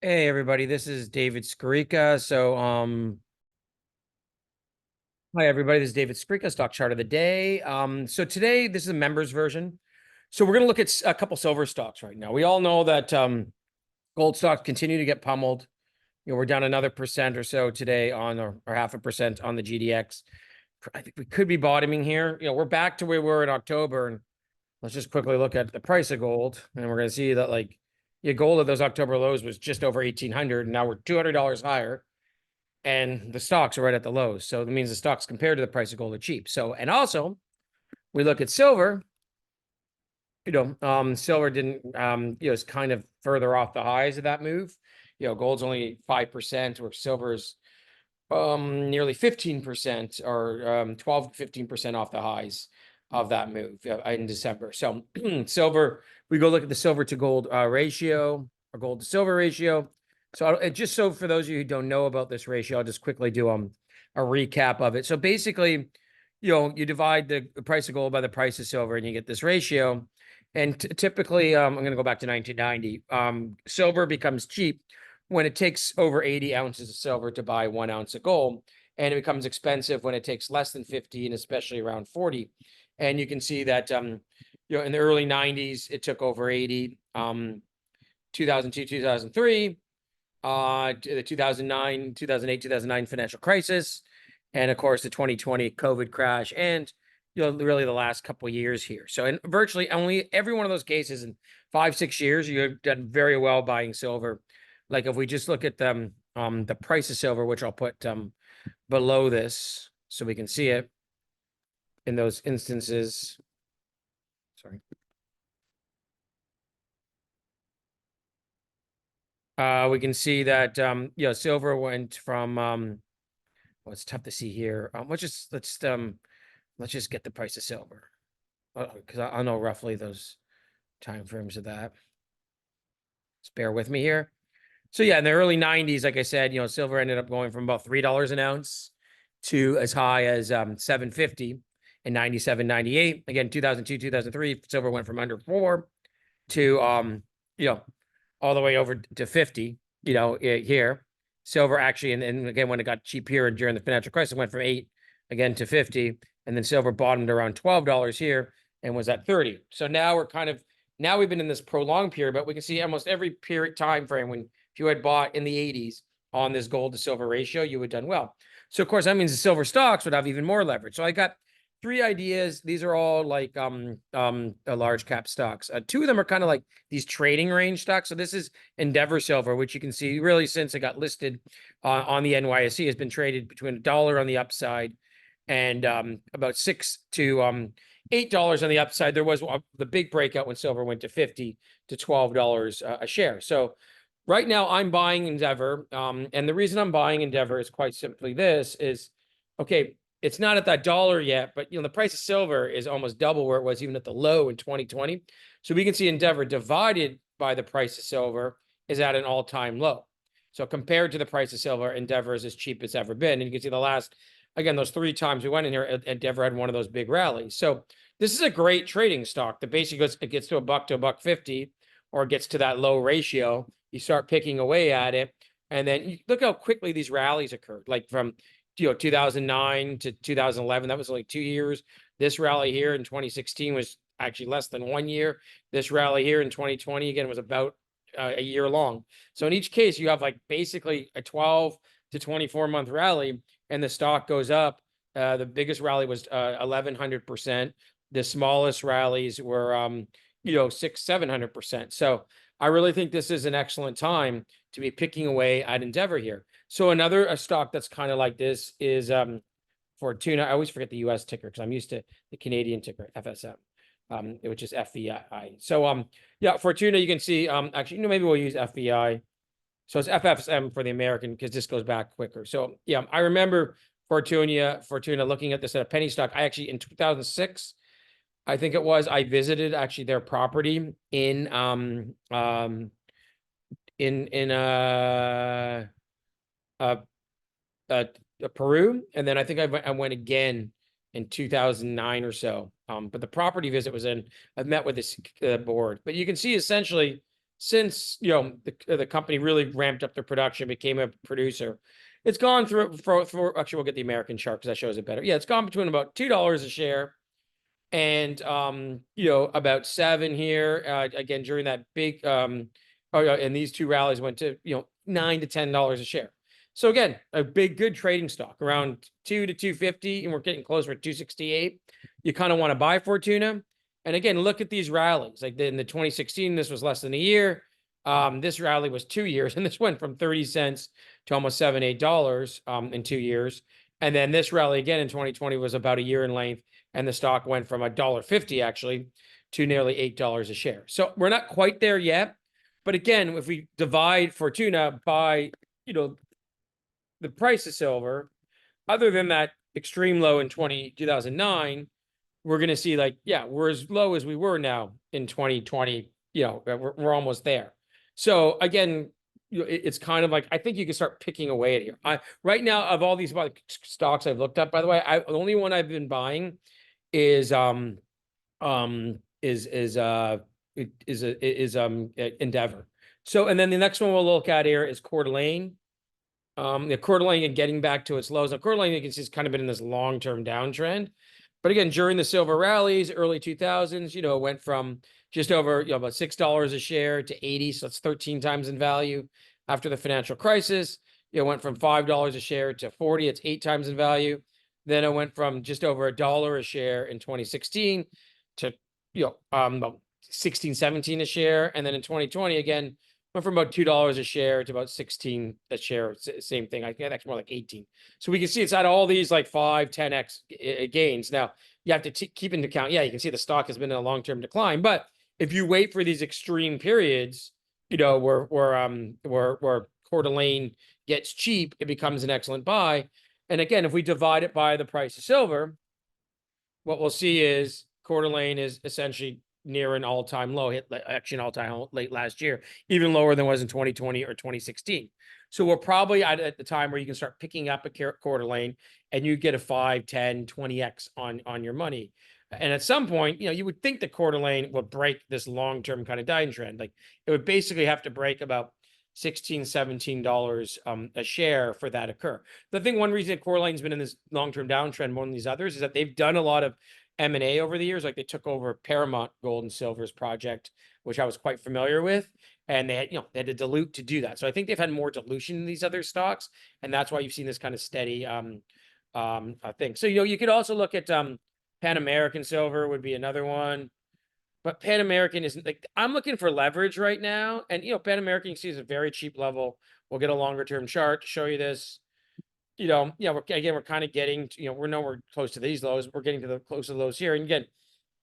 Hey everybody, this is David Skarica. Hi everybody, this is David Skarica, stock chart of the day. So today this is a members version. So we're going to look at a couple silver stocks right now. We all know that gold stocks continue to get pummeled. We're down another percent or so today on, or 0.5% on the GDX. I think we could be bottoming here. We're back to where we were in October, and let's just quickly look at the price of gold, and we're going to see that gold at those October lows was just over 1,800, and now we're $200 higher, and the stocks are right at the lows. So that means the stocks compared to the price of gold are cheap. So, and also we look at silver. Silver didn't, is kind of further off the highs of that move. Gold's only 5%, where silver's nearly 15% or 12 to 15% off the highs of that move in December. So silver, we go look at the silver to gold ratio, or gold to silver ratio. So just so for those of you who don't know about this ratio, I'll just quickly do a recap of it. So basically, you divide the price of gold by the price of silver and you get this ratio. And typically, I'm going to go back to 1990. Silver becomes cheap when it takes over 80 ounces of silver to buy 1 ounce of gold. And it becomes expensive when it takes less than 50, and especially around 40. And you can see that, in the early 90s, it took over 80, 2002, 2003, the 2009, 2008, 2009 financial crisis, and of course the 2020 COVID crash, and really the last couple of years here. So in virtually only every one of those cases in 5-6 years, you've done very well buying silver. Like if we just look at the price of silver, which I'll put below this so we can see it in those instances. Sorry. We can see that silver went from well, it's tough to see here. Let's just get the price of silver, because I know roughly those time frames of that. Just bear with me here. So yeah, in the early 90s, like I said, silver ended up going from about $3 an ounce to as high as $7.50 in 97, 98. Again, 2002, 2003, silver went from under 4 to all the way over to 50. Here, silver actually, and again, when it got cheap here and during the financial crisis, it went from 8 again to 50, and then silver bottomed around $12 here and was at 30. So now we've been in this prolonged period, but we can see almost every period time frame when if you had bought in the 80s on this gold to silver ratio, you would have done well. So of course that means the silver stocks would have even more leverage. So I got 3 ideas. These are all like large cap stocks. 2 of them are kind of like these trading range stocks. So this is Endeavor Silver, which you can see really since it got listed on the NYSE has been traded between $1 on the upside and about $6 to $8 on the upside. There was the big breakout when silver went to $50 to $12 a share. So right now I'm buying Endeavor. And the reason I'm buying Endeavor is quite simply this is, okay, it's not at that dollar yet, but the price of silver is almost double where it was even at the low in 2020. So we can see Endeavor divided by the price of silver is at an all-time low. So compared to the price of silver, Endeavor is as cheap as it's ever been. And you can see those 3 times we went in here, Endeavor had one of those big rallies. So this is a great trading stock that basically it gets to $1 to $1.50, or it gets to that low ratio. You start picking away at it, and then you look how quickly these rallies occurred. Like from 2009 to 2011, that was only 2 years. This rally here in 2016 was actually less than 1 year. This rally here in 2020 again was about a year long. So in each case, you have like basically a 12 to 24 month rally, and the stock goes up. The biggest rally was 1,100%. The smallest rallies were 600-700%. So I really think this is an excellent time to be picking away at Endeavor here. So another stock that's kind of like this is Fortuna. I always forget the US ticker because I'm used to the Canadian ticker, FSM, which is FVI. So yeah, Fortuna, you can see actually, maybe we'll use FVI. So it's FFSM for the American because this goes back quicker. So yeah, I remember Fortuna looking at this at a penny stock. I actually in 2006, I think it was, I visited actually their property in Peru, and then I think I went again in 2009 or so. But the property visit was I've met with this board, but you can see essentially since, you know, the company really ramped up their production, became a producer, it's gone through for actually, we'll get the American chart because that shows it better. Yeah, it's gone between about $2 a share and you know, about 7 here. Again, during that big oh yeah, and these two rallies went to, you know, $9 to $10 a share. So again, a big good trading stock around 2 to 250, and we're getting closer to 268. You kind of want to buy Fortuna. And again, look at these rallies. Like in the 2016, this was less than a year. This rally was 2 years, and this went from 30 cents to almost $7, $8 in 2 years. And then this rally again in 2020 was about a year in length, and the stock went from $1.50 actually to nearly $8 a share. So we're not quite there yet. But again, if we divide Fortuna by, you know, the price of silver, other than that extreme low in 2009, we're going to see like, yeah, we're as low as we were now in 2020. You know, we're almost there. So again, you know, it's kind of like, I think you can start picking away at here. Right now, of all these stocks I've looked at, by the way, the only one I've been buying is Endeavor. So, and then the next one we'll look at here is Coeur d'Alene. The Coeur d'Alene and getting back to its lows. Now, Coeur d'Alene, you can see, it's kind of been in this long-term downtrend. But again, during the silver rallies, early 2000s, you know, it went from just over, you know, about $6 a share to 80. So that's 13 times in value. After the financial crisis, it went from $5 a share to 40. It's 8 times in value. Then it went from just over $1 a share in 2016 to, you know, about 16, 17 a share. And then in 2020, again, went from about $2 a share to about 16 a share. Same thing. I think that's more like 18. So we can see it's at all these like 5, 10x gains. Now you have to keep into account. Yeah, you can see the stock has been in a long-term decline, but if you wait for these extreme periods, you know, where Coeur d'Alene gets cheap, it becomes an excellent buy. And again, if we divide it by the price of silver, what we'll see is Coeur d'Alene is essentially near an all-time low, hit actually an all-time late last year, even lower than it was in 2020 or 2016. So we're probably at the time where you can start picking up a Coeur d'Alene and you get a 5, 10, 20x on your money. And at some point, you know, you would think that Coeur d'Alene would break this long-term kind of downtrend. Like it would basically have to break about $16, $17 a share for that to occur. The thing, one reason Coeur d'Alene's been in this long-term downtrend more than these others is that they've done a lot of M&A over the years. Like they took over Paramount Gold and Silver's project, which I was quite familiar with. And they had, you know, they had to dilute to do that. So I think they've had more dilution in these other stocks. And that's why you've seen this kind of steady thing. So, you know, you could also look at Pan American Silver would be another one. But Pan American isn't like, I'm looking for leverage right now. And, you know, Pan American, you see, is a very cheap level. We'll get a longer term chart to show you this. You know, yeah, we're kind of getting, you know, we're nowhere close to these lows. We're getting to the close to the lows here. And again,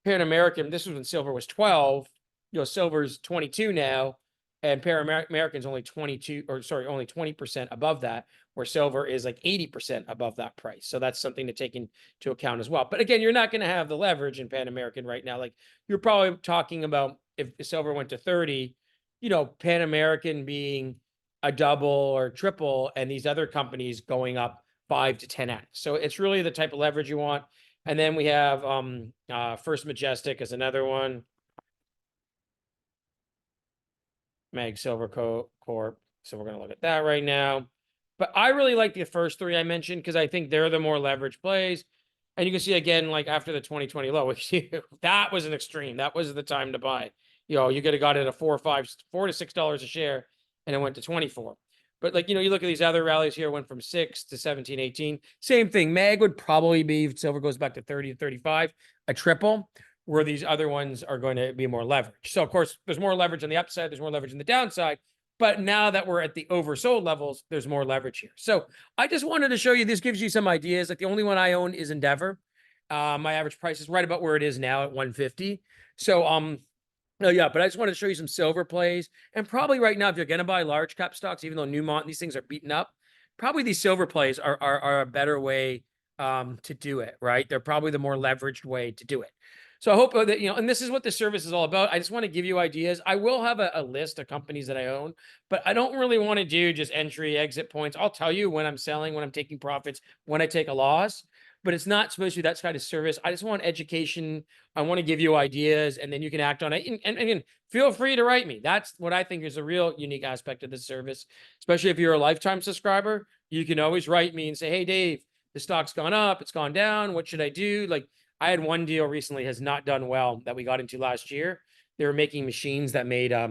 Pan American, this was when silver was 12. You know, silver's 22 now, and Pan American's only 22, or sorry, only 20% above that, where silver is like 80% above that price. So that's something to take into account as well. But again, you're not going to have the leverage in Pan American right now. Like you're probably talking about if silver went to 30, you know, Pan American being a double or triple, and these other companies going up 5 to 10x. So it's really the type of leverage you want. And then we have First Majestic as another one. Mag Silver Corp. So we're going to look at that right now. But I really like the first 3 I mentioned because I think they're the more leverage plays. And you can see again, like after the 2020 low, that was an extreme. That was the time to buy. You know, you could have got it at $4 to $6 a share, and it went to 24. But like, you know, you look at these other rallies here, went from 6 to 17, 18. Same thing. Mag would probably be, if silver goes back to 30 to 35, a triple, where these other ones are going to be more leverage. So of course, there's more leverage on the upside, there's more leverage on the downside. But now that we're at the oversold levels, there's more leverage here. So I just wanted to show you, this gives you some ideas. Like the only one I own is Endeavor. My average price is right about where it is now at 150. So no, yeah, but I just wanted to show you some silver plays. And probably right now, if you're going to buy large cap stocks, even though Newmont and these things are beaten up, probably these silver plays are a better way to do it, right? They're probably the more leveraged way to do it. So I hope that, you know, and this is what the service is all about. I just want to give you ideas. I will have a list of companies that I own, but I don't really want to do just entry, exit points. I'll tell you when I'm selling, when I'm taking profits, when I take a loss. but it's not supposed to be that kind of service. I just want education. I want to give you ideas, and then you can act on it. And again, feel free to write me. That's what I think is a real unique aspect of this service, especially if you're a lifetime subscriber. You can always write me and say, "Hey, Dave, the stock's gone up, it's gone down. What should I do?" Like, I had one deal recently has not done well that we got into last year. They were making machines that made uh,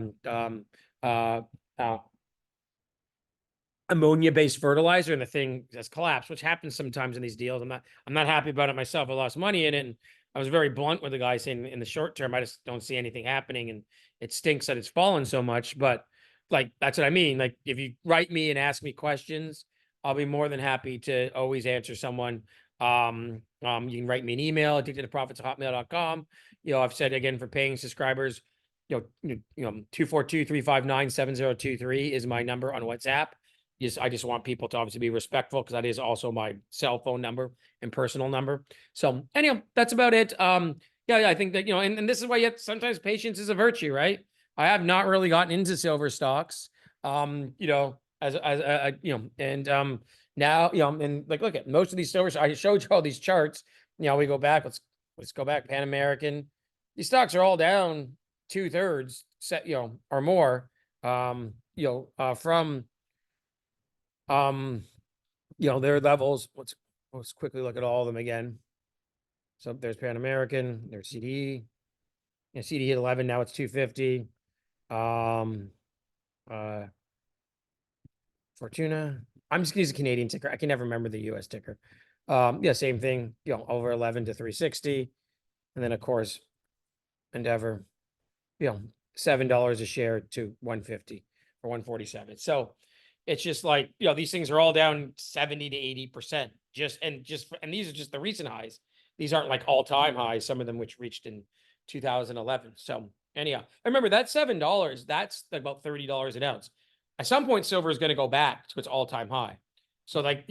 ammonia-based fertilizer, and the thing has collapsed, which happens sometimes in these deals. I'm not happy about it myself. I lost money in it, and I was very blunt with the guy saying in the short term, I just don't see anything happening, and it stinks that it's fallen so much. But like, that's what I mean. Like, if you write me and ask me questions, I'll be more than happy to always answer someone. You can write me an email, addictedtoprofits@hotmail.com. I've said again, for paying subscribers, 242-359-7023 is my number on WhatsApp. I just want people to obviously be respectful, because that is also my cell phone number and personal number. So anyhow, that's about it. Yeah, I think that, and this is why yet sometimes patience is a virtue, right? I have not really gotten into silver stocks, and now, and like, look at most of these silver, I showed you all these charts. We go back, let's go back, Pan American. These stocks are all down 2/3 set, or more, from, their levels. Let's quickly look at all of them again. So there's Pan American, there's CDE. CDE hit 11, now it's 250. Fortuna. I'm just gonna use a Canadian ticker. I can never remember the US ticker. Same thing, over 11 to 360. And then of course, Endeavor, $7 a share to 150 or 147. So it's just like, these things are all down 70 to 80%. And these are just the recent highs. These aren't like all-time highs, some of them which reached in 2011. So anyhow, I remember that $7, that's about $30 an ounce. At some point, silver is going to go back to its all-time high. So like,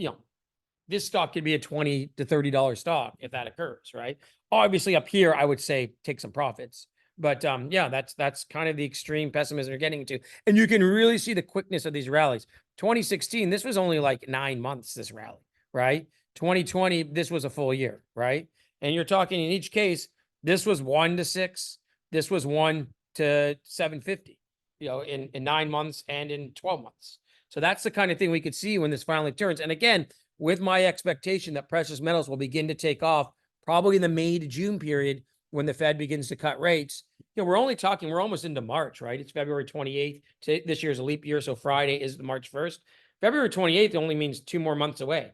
this stock could be a $20 to $30 stock if that occurs, right? Obviously up here, I would say take some profits. But that's kind of the extreme pessimism you're getting into. And you can really see the quickness of these rallies. 2016, this was only like 9 months, this rally, right? 2020, this was a full year, right? And you're talking in each case, this was 1 to 6, this was 1 to 750, in 9 months and in 12 months. So that's the kind of thing we could see when this finally turns. And again, with my expectation that precious metals will begin to take off probably in the May to June period, when the Fed begins to cut rates, we're almost into March, right? It's February 28th. This year's a leap year, so Friday is the March 1st. February 28th only means 2 more months away,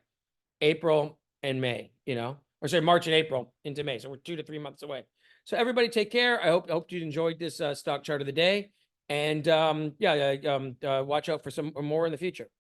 April and May, or sorry, March and April into May. So we're 2 to 3 months away. So everybody take care. I hope you enjoyed this stock chart of the day. And watch out for some more in the future.